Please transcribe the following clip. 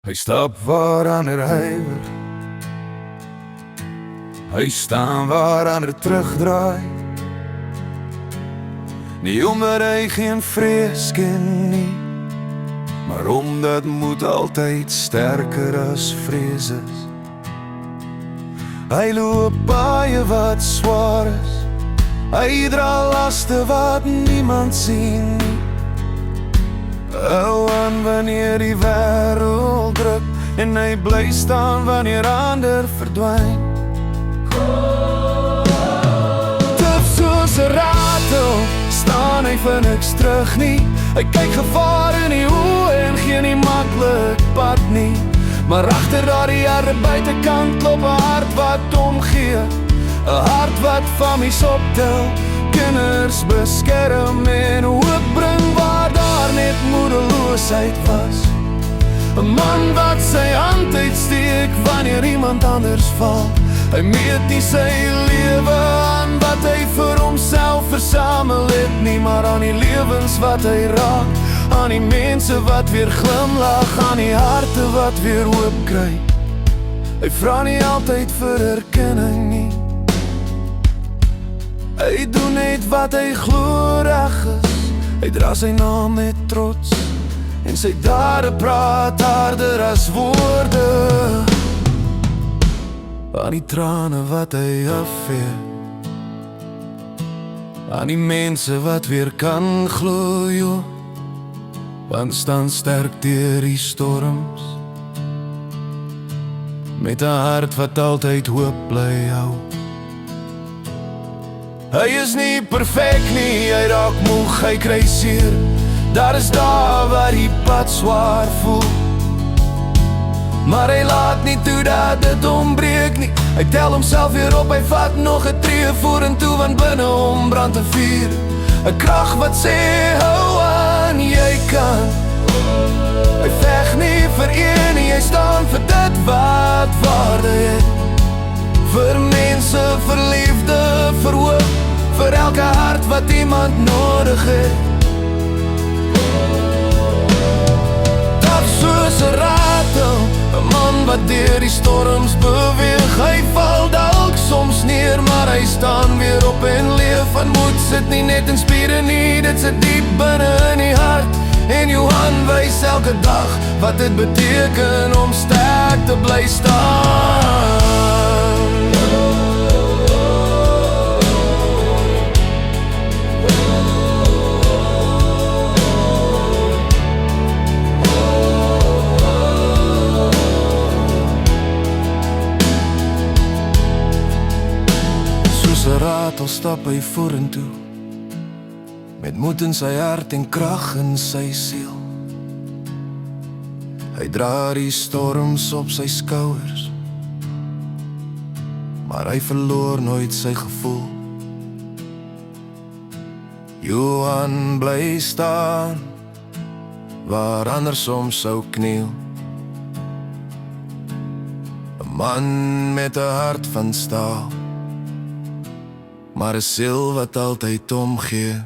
Hy stap waar ander huiwer. Hy staan waar ander terugdraai. Nie omdat hy geen vrees ken nie, maar omdat moed altyd sterker as vrees is. Hy loop paaie wat swaar is. Hy dra laste wat niemand sien nie. Hou aan wanneer die wêreld druk, en hy bly staan wanneer ander verdwyn. Tuf soos 'n ratel, staan hy vir niks terug nie. Hy kyk gevaar in die oë en gee nie maklik pad nie. Maar agter daardie harde buitekant klop 'n hart wat omgee, 'n hart wat families optel, kinders beskerm en hoop bring waar daar net moedeloosheid was. 'n man wat sy hand uitsteek wanneer iemand anders val. Hy meet nie sy lewe aan wat hy vir homself versamel het nie, maar aan die lewens wat hy raak, aan die mense wat weer glimlag, aan die harte wat weer hoop kry. Hy vra nie altyd vir erkenning nie. Hy doen net wat hy glo reg is. Hy dra sy naam met trots, en sy dade praat harder as woorde. Aan die trane wat hy afvee, aan die mense wat weer kan glo, joh, want staan sterk deur die storms, met 'n hart wat altyd hoop bly hou. Hy is nie perfek nie, hy raak moeg, hy kry seer. Daar is dae waar die pad swaar voel, maar hy laat nie toe dat dit ombreek nie. Hy tel homself weer op, hy vat nog 'n tree vorentoe, want binne hom brand 'n vuur, 'n krag wat sê hou aan, jy kan. Hy veg nie vir een nie, hy staan vir dit wat waarde het. Vir mense, vir liefde, vir hoop, vir elke hart wat iemand nodig het. Taf soos 'n ratel, 'n man wat deur die storms beweeg. Hy val dalk soms neer, maar hy staan weer op en leef. Want moed sit nie net in spiere nie, dit sit diep binne in die hart. En Johan wys elke dag wat dit beteken om sterk te bly staan. Soos 'n ratel stap hy vorentoe, met moed in sy hart en krag in sy siel. Hy dra die storms op sy skouers, maar hy verloor nooit sy gevoel. Johan bly staan waar ander soms sou kniel. 'n man met 'n hart van staal, maar 'n siel wat altyd omgee.